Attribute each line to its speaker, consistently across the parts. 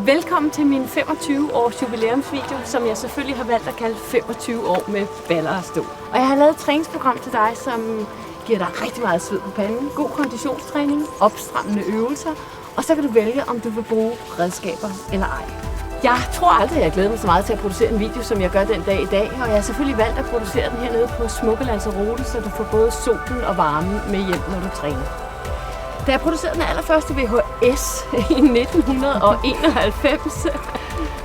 Speaker 1: Velkommen til min 25 års jubilæumsvideo, som jeg selvfølgelig har valgt at kalde 25 år med baller og stå. Og jeg har lavet et træningsprogram til dig, som giver dig rigtig meget sved på panden, god konditionstræning, opstrammende øvelser, og så kan du vælge, om du vil bruge redskaber eller ej. Jeg tror aldrig, at jeg glæder mig så meget til at producere en video, som jeg gør den dag i dag, og jeg har selvfølgelig valgt at producere den hernede på smukke Lanzarote, så du får både solen og varmen med hjem, når du træner. Da jeg producerede den allerførste VHS i 1991,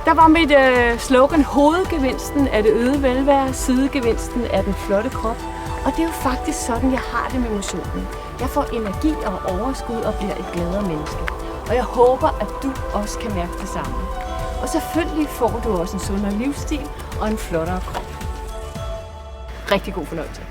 Speaker 1: der var mit slogan: hovedgevinsten er det øgede velvære, sidegevinsten er den flotte krop. Og det er jo faktisk sådan, jeg har det med motionen. Jeg får energi og overskud og bliver et gladere menneske. Og jeg håber, at du også kan mærke det samme. Og selvfølgelig får du også en sundere livsstil og en flottere krop. Rigtig god fornøjelse.